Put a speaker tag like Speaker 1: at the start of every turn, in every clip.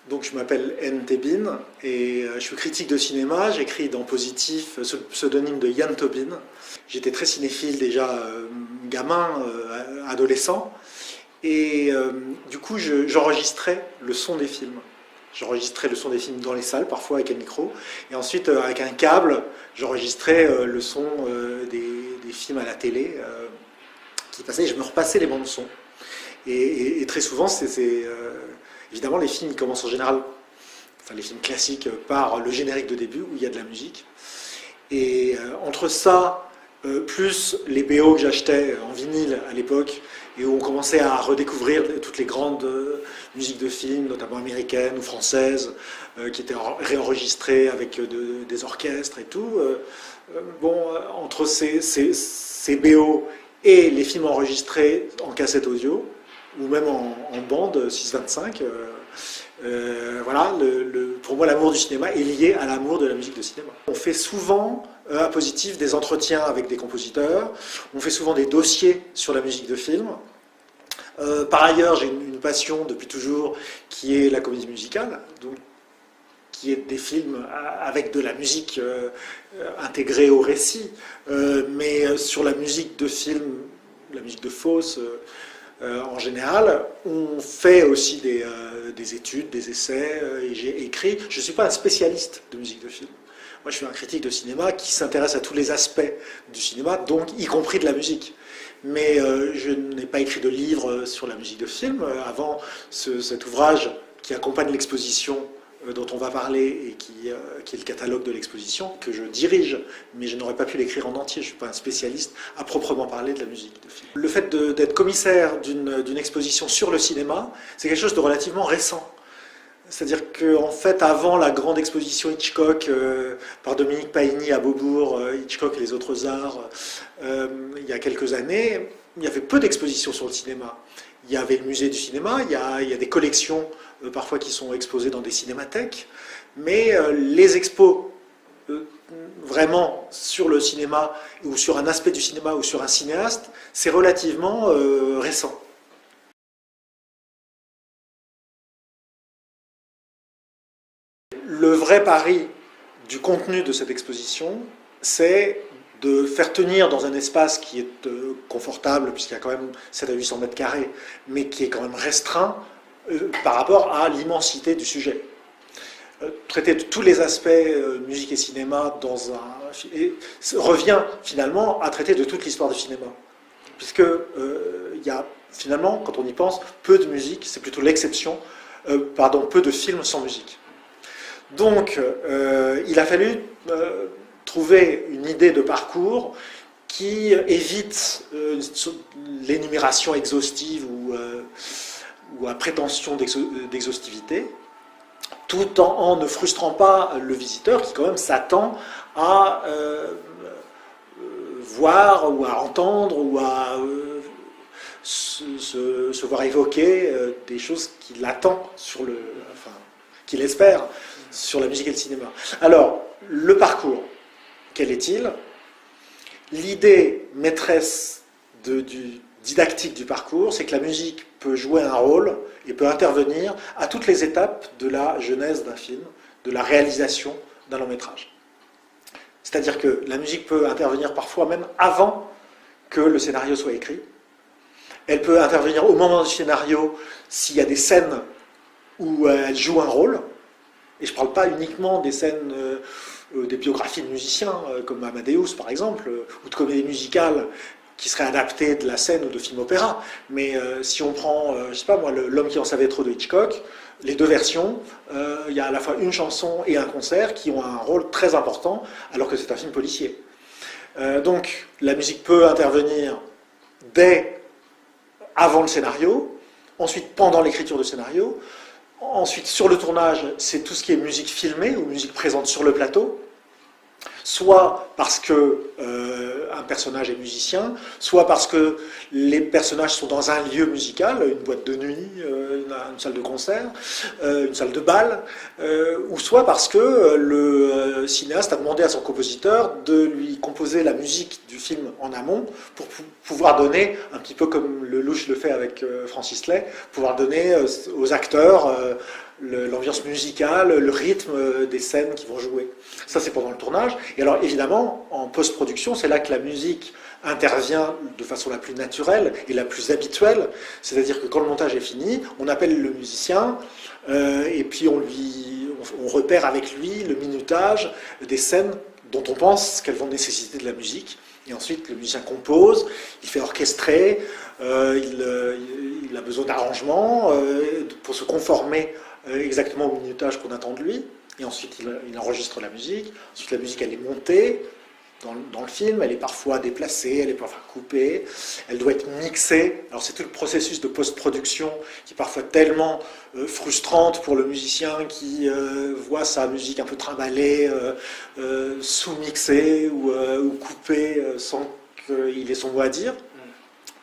Speaker 1: Donc je m'appelle N. Tebin et je suis critique de cinéma. J'écris dans Positif sous le pseudonyme de Yann Tobin. J'étais très cinéphile déjà gamin, adolescent. Et du coup, j'enregistrais le son des films. J'enregistrais le son des films dans les salles, parfois avec un micro. Et ensuite, avec un câble, j'enregistrais le son des films à la télé qui passaient. Et je me repassais les bandes son. Et très souvent, évidemment, les films ils commencent en général, enfin les films classiques, par le générique de début où il y a de la musique. Et entre ça, plus les BO que j'achetais en vinyle à l'époque, et où on commençait à redécouvrir toutes les grandes musiques de films, notamment américaines ou françaises, qui étaient réenregistrées avec des orchestres et tout. Entre ces BO et les films enregistrés en cassette audio, ou même en bande 625, voilà, pour moi l'amour du cinéma est lié à l'amour de la musique de cinéma. On fait souvent à Positif des entretiens avec des compositeurs, on fait souvent des dossiers sur la musique de film. Par ailleurs, j'ai une passion depuis toujours qui est la comédie musicale, donc, qui est des films avec de la musique intégrée au récit, mais sur la musique de film, la musique de fausse, en général, on fait aussi des études, des essais, et j'ai écrit. Je ne suis pas un spécialiste de musique de film. Moi, je suis un critique de cinéma qui s'intéresse à tous les aspects du cinéma, donc y compris de la musique. Mais je n'ai pas écrit de livre sur la musique de film. Avant cet ouvrage qui accompagne l'exposition dont on va parler et qui est le catalogue de l'exposition, que je dirige, mais je n'aurais pas pu l'écrire en entier, je ne suis pas un spécialiste à proprement parler de la musique de film. Le fait d'être commissaire d'une exposition sur le cinéma, c'est quelque chose de relativement récent. C'est-à-dire qu'en fait, avant la grande exposition Hitchcock par Dominique Paigny à Beaubourg, Hitchcock et les autres arts, il y a quelques années, il y avait peu d'expositions sur le cinéma. Il y avait le musée du cinéma, il y a des collections parfois qui sont exposées dans des cinémathèques, mais les expos vraiment sur le cinéma ou sur un aspect du cinéma ou sur un cinéaste, c'est relativement récent. Le vrai pari du contenu de cette exposition, c'est de faire tenir dans un espace qui est confortable, puisqu'il y a quand même 700 à 800 mètres carrés, mais qui est quand même restreint par rapport à l'immensité du sujet. Traiter de tous les aspects musique et cinéma revient finalement à traiter de toute l'histoire du cinéma. Puisque il y a finalement, quand on y pense, peu de musique, c'est plutôt l'exception, peu de films sans musique. Donc, il a fallu trouver une idée de parcours qui évite l'énumération exhaustive ou à prétention d'exhaustivité, tout en ne frustrant pas le visiteur qui quand même s'attend à voir ou à entendre ou à se voir évoquer des choses qu'il attend qu'il espère sur la musique et le cinéma. Alors, le parcours, quel est-il? L'idée maîtresse du didactique du parcours, c'est que la musique peut jouer un rôle et peut intervenir à toutes les étapes de la genèse d'un film, de la réalisation d'un long métrage. C'est-à-dire que la musique peut intervenir parfois même avant que le scénario soit écrit. Elle peut intervenir au moment du scénario s'il y a des scènes où elle joue un rôle. Et je ne parle pas uniquement des scènes, des biographies de musiciens, comme Amadeus par exemple, ou de comédies musicales qui seraient adaptées de la scène ou de films opéra. Mais si on prend, je ne sais pas moi, L'homme qui en savait trop de Hitchcock, les deux versions, il y a à la fois une chanson et un concert qui ont un rôle très important, alors que c'est un film policier. Donc la musique peut intervenir dès avant le scénario, ensuite pendant l'écriture du scénario. Ensuite, sur le tournage, c'est tout ce qui est musique filmée ou musique présente sur le plateau, soit parce que un personnage est musicien, soit parce que les personnages sont dans un lieu musical, une boîte de nuit, une salle de concert, une salle de bal, ou soit parce que le cinéaste a demandé à son compositeur de lui composer la musique du film en amont pour pouvoir donner, un petit peu comme Lelouch le fait avec Francis Lay, pouvoir donner aux acteurs l'ambiance musicale, le rythme des scènes qui vont jouer. Ça, c'est pendant le tournage. Et alors, évidemment, en post-production, c'est là que la musique intervient de façon la plus naturelle et la plus habituelle. C'est-à-dire que quand le montage est fini, on appelle le musicien et puis on repère avec lui le minutage des scènes dont on pense qu'elles vont nécessiter de la musique. Et ensuite, le musicien compose, il fait orchestrer, il a besoin d'arrangements pour se conformer exactement au minutage qu'on attend de lui. Et ensuite, il enregistre la musique. Ensuite, la musique, elle est montée dans le film. Elle est parfois déplacée, elle est parfois coupée. Elle doit être mixée. Alors, c'est tout le processus de post-production qui est parfois tellement frustrante pour le musicien qui voit sa musique un peu trimballée, sous-mixée ou coupée sans qu'il ait son mot à dire.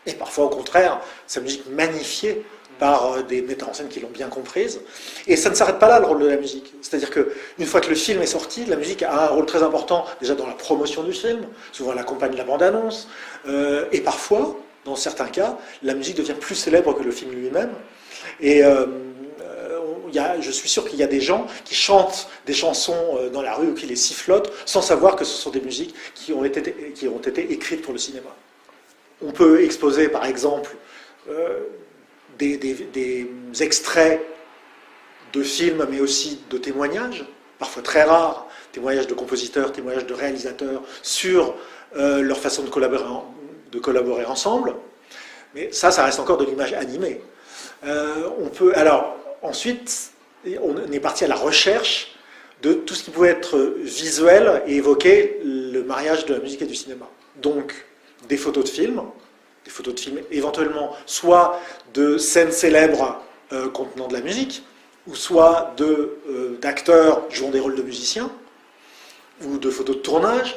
Speaker 1: Et parfois, au contraire, sa musique magnifiée par des metteurs en scène qui l'ont bien comprise. Et ça ne s'arrête pas là, le rôle de la musique. C'est-à-dire qu'une fois que le film est sorti, la musique a un rôle très important, déjà dans la promotion du film, souvent elle accompagne la bande-annonce, et parfois, dans certains cas, la musique devient plus célèbre que le film lui-même. Et je suis sûr qu'il y a des gens qui chantent des chansons dans la rue ou qui les sifflotent sans savoir que ce sont des musiques qui ont été écrites pour le cinéma. On peut exposer, par exemple, des extraits de films, mais aussi de témoignages, parfois très rares, témoignages de compositeurs, témoignages de réalisateurs, sur leur façon de collaborer ensemble. Mais ça reste encore de l'image animée. Alors, ensuite, on est parti à la recherche de tout ce qui pouvait être visuel et évoquer le mariage de la musique et du cinéma. Donc, des photos de films éventuellement soit de scènes célèbres contenant de la musique, ou soit d'acteurs jouant des rôles de musiciens, ou de photos de tournage,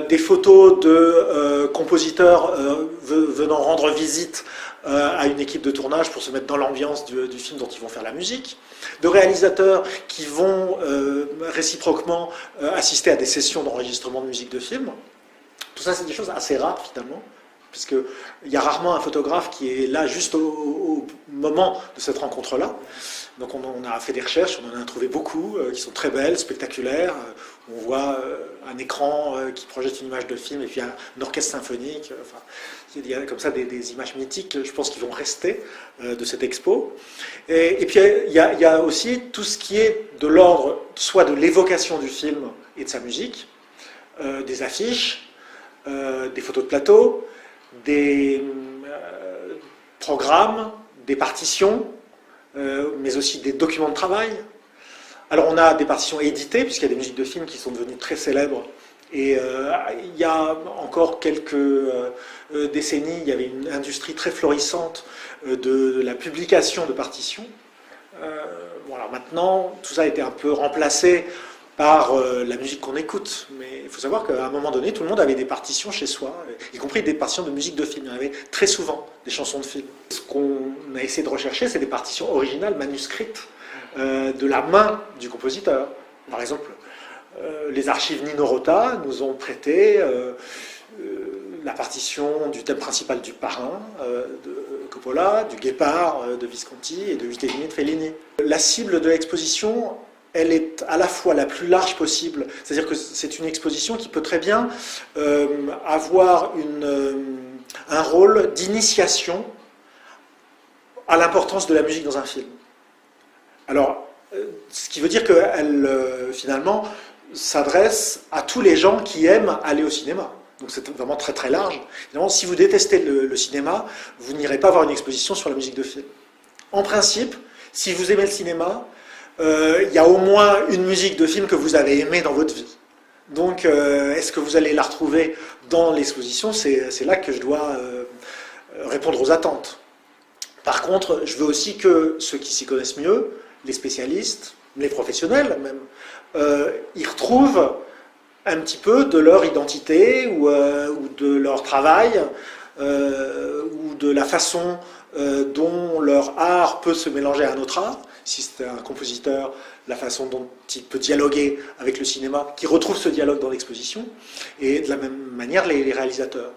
Speaker 1: des photos de compositeurs venant rendre visite à une équipe de tournage pour se mettre dans l'ambiance du film dont ils vont faire la musique, de réalisateurs qui vont réciproquement assister à des sessions d'enregistrement de musique de film. Tout ça, c'est des choses assez rares finalement, puisqu'il y a rarement un photographe qui est là juste au moment de cette rencontre-là. Donc on a fait des recherches, on en a trouvé beaucoup, qui sont très belles, spectaculaires. On voit un écran qui projette une image de film et puis un orchestre symphonique. Enfin, il y a comme ça des images mythiques, je pense, qui vont rester de cette expo. Et puis il y a aussi tout ce qui est de l'ordre soit de l'évocation du film et de sa musique, des affiches, des photos de plateau, des programmes, des partitions, mais aussi des documents de travail. Alors on a des partitions éditées, puisqu'il y a des musiques de films qui sont devenues très célèbres. Et il y a encore quelques décennies, il y avait une industrie très florissante de la publication de partitions. Bon, alors maintenant, tout ça a été un peu remplacé par la musique qu'on écoute. Mais il faut savoir qu'à un moment donné, tout le monde avait des partitions chez soi, y compris des partitions de musique de film. Il y en avait très souvent des chansons de film. Ce qu'on a essayé de rechercher, c'est des partitions originales, manuscrites, de la main du compositeur. Par exemple, les archives Nino Rota nous ont prêté la partition du thème principal du Parrain de Coppola, du Guépard de Visconti et de 8,5 de Fellini. La cible de l'exposition, elle est à la fois la plus large possible, c'est-à-dire que c'est une exposition qui peut très bien avoir un rôle d'initiation à l'importance de la musique dans un film. Alors, ce qui veut dire qu'elle, finalement, s'adresse à tous les gens qui aiment aller au cinéma. Donc c'est vraiment très très large. Évidemment, si vous détestez le cinéma, vous n'irez pas voir une exposition sur la musique de film. En principe, si vous aimez le cinéma, il y a au moins une musique de film que vous avez aimée dans votre vie. Donc, est-ce que vous allez la retrouver dans l'exposition? C'est là que je dois répondre aux attentes. Par contre, je veux aussi que ceux qui s'y connaissent mieux, les spécialistes, les professionnels même, y retrouvent un petit peu de leur identité ou de leur travail ou de la façon dont leur art peut se mélanger à un autre art. si c'est un compositeur, la façon dont il peut dialoguer avec le cinéma, qui retrouve ce dialogue dans l'exposition, et de la même manière les réalisateurs.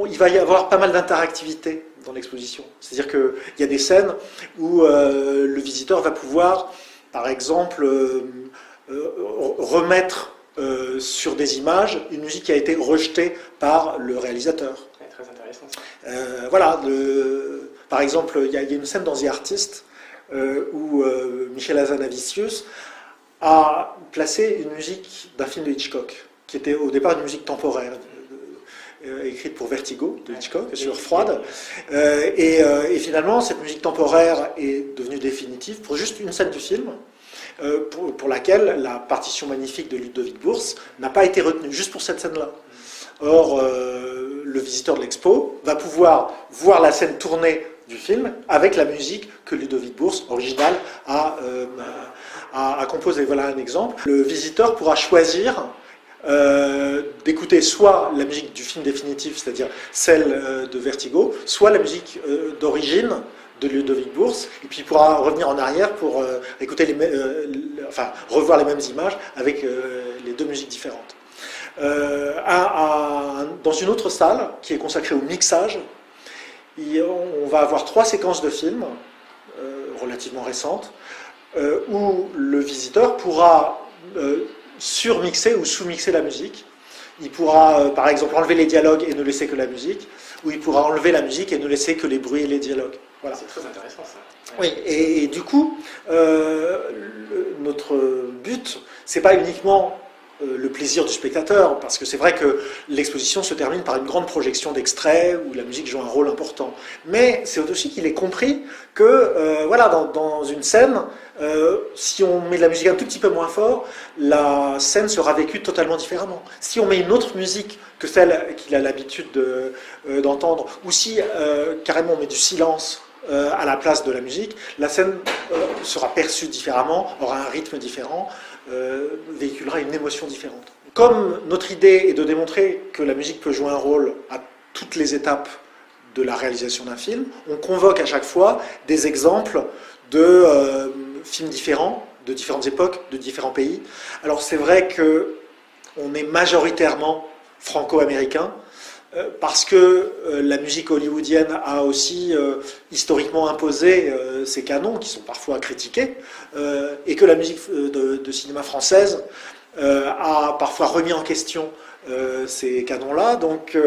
Speaker 1: Il va y avoir pas mal d'interactivité dans l'exposition, c'est-à-dire qu'il y a des scènes où le visiteur va pouvoir, par exemple, remettre sur des images une musique qui a été rejetée par le réalisateur.
Speaker 2: Très intéressant.
Speaker 1: Voilà, par exemple, il y a une scène dans The Artist où Michel Hazanavicius a placé une musique d'un film de Hitchcock, qui était au départ une musique temporaire, écrite pour Vertigo de Hitchcock, sur Froide. Et finalement, cette musique temporaire est devenue définitive pour juste une scène du film, pour laquelle la partition magnifique de Ludovic Bourse n'a pas été retenue, juste pour cette scène-là. Or, le visiteur de l'expo va pouvoir voir la scène tournée du film avec la musique que Ludovic Bourse, original, a composée. Voilà un exemple. Le visiteur pourra choisir d'écouter soit la musique du film définitif, c'est-à-dire celle de Vertigo, soit la musique d'origine de Ludovic Bourse, et puis il pourra revenir en arrière pour écouter revoir les mêmes images avec les deux musiques différentes. Dans une autre salle qui est consacrée au mixage, on va avoir 3 séquences de films relativement récentes où le visiteur pourra surmixer ou sous-mixer la musique. Il pourra par exemple enlever les dialogues et ne laisser que la musique, ou il pourra enlever la musique et ne laisser que les bruits et les dialogues. Voilà.
Speaker 2: C'est très intéressant ça.
Speaker 1: Oui, et du coup, notre but, c'est pas uniquement le plaisir du spectateur, parce que c'est vrai que l'exposition se termine par une grande projection d'extraits où la musique joue un rôle important. Mais c'est aussi qu'il est compris que, voilà, dans une scène, si on met de la musique un tout petit peu moins fort, la scène sera vécue totalement différemment. Si on met une autre musique que celle qu'il a l'habitude d'entendre, ou si carrément on met du silence à la place de la musique, la scène sera perçue différemment, aura un rythme différent, véhiculera une émotion différente. Comme notre idée est de démontrer que la musique peut jouer un rôle à toutes les étapes de la réalisation d'un film, on convoque à chaque fois des exemples de films différents, de différentes époques, de différents pays. Alors c'est vrai qu'on est majoritairement franco-américain, parce que la musique hollywoodienne a aussi historiquement imposé ses canons, qui sont parfois critiqués, et que la musique de cinéma française a parfois remis en question ces canons-là. Donc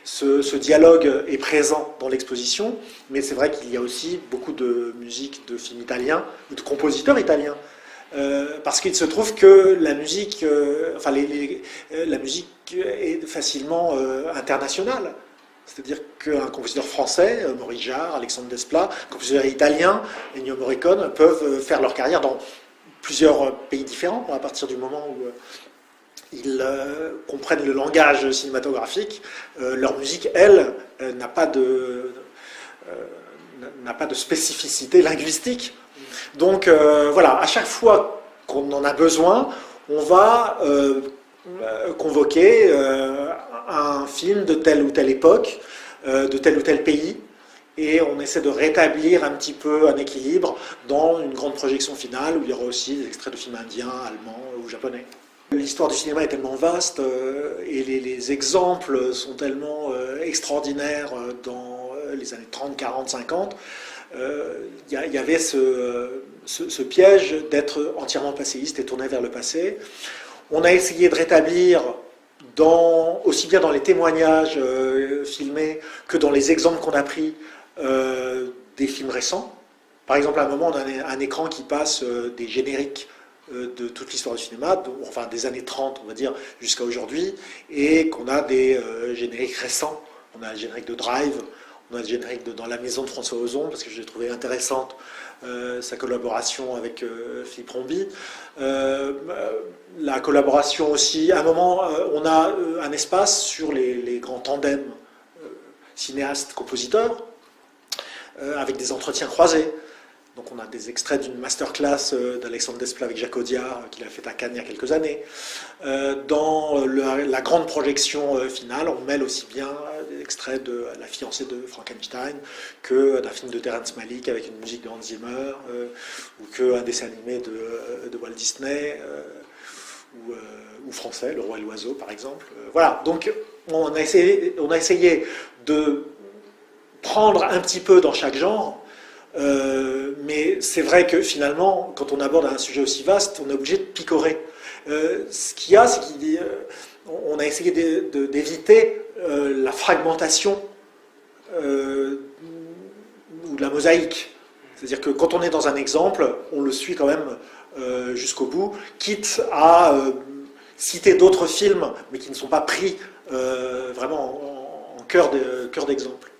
Speaker 1: ce dialogue est présent dans l'exposition, mais c'est vrai qu'il y a aussi beaucoup de musique de films italiens, ou de compositeurs italiens. Parce qu'il se trouve que la musique, la musique est facilement internationale. C'est-à-dire qu'un compositeur français, Maurice Jarre, Alexandre Desplat, un compositeur italien, Ennio Morricone, peuvent faire leur carrière dans plusieurs pays différents à partir du moment où ils comprennent le langage cinématographique. Leur musique, elle, n'a pas de spécificité linguistique. Donc voilà, à chaque fois qu'on en a besoin, on va convoquer un film de telle ou telle époque, de tel ou tel pays, et on essaie de rétablir un petit peu un équilibre dans une grande projection finale où il y aura aussi des extraits de films indiens, allemands ou japonais. L'histoire du cinéma est tellement vaste et les exemples sont tellement extraordinaires dans les années 30, 40, 50. Il y avait ce piège d'être entièrement passéiste et tourné vers le passé. On a essayé de rétablir, aussi bien dans les témoignages filmés que dans les exemples qu'on a pris, des films récents. Par exemple, à un moment, on a un écran qui passe des génériques de toute l'histoire du cinéma, enfin des années 30, on va dire, jusqu'à aujourd'hui, et qu'on a des génériques récents. On a le générique de Drive, on a le générique de Dans la maison de François Ozon, parce que j'ai trouvé intéressante sa collaboration avec Philippe Rombi. La collaboration aussi, à un moment, on a un espace sur les grands tandems cinéastes-compositeurs, avec des entretiens croisés. Donc on a des extraits d'une masterclass d'Alexandre Desplat avec Jacques Audiard qu'il a fait à Cannes il y a quelques années. Dans la grande projection finale, on mêle aussi bien des extraits de La fiancée de Frankenstein que d'un film de Terrence Malick avec une musique de Hans Zimmer, ou qu'un dessin animé de Walt Disney, ou français, Le Roi et l'Oiseau par exemple. Voilà, donc on a essayé de prendre un petit peu dans chaque genre, mais c'est vrai que finalement, quand on aborde un sujet aussi vaste, on est obligé de picorer. Ce qu'il y a, c'est qu'on a essayé d'éviter la fragmentation ou de la mosaïque. C'est-à-dire que quand on est dans un exemple, on le suit quand même jusqu'au bout, quitte à citer d'autres films, mais qui ne sont pas pris vraiment en cœur d'exemple.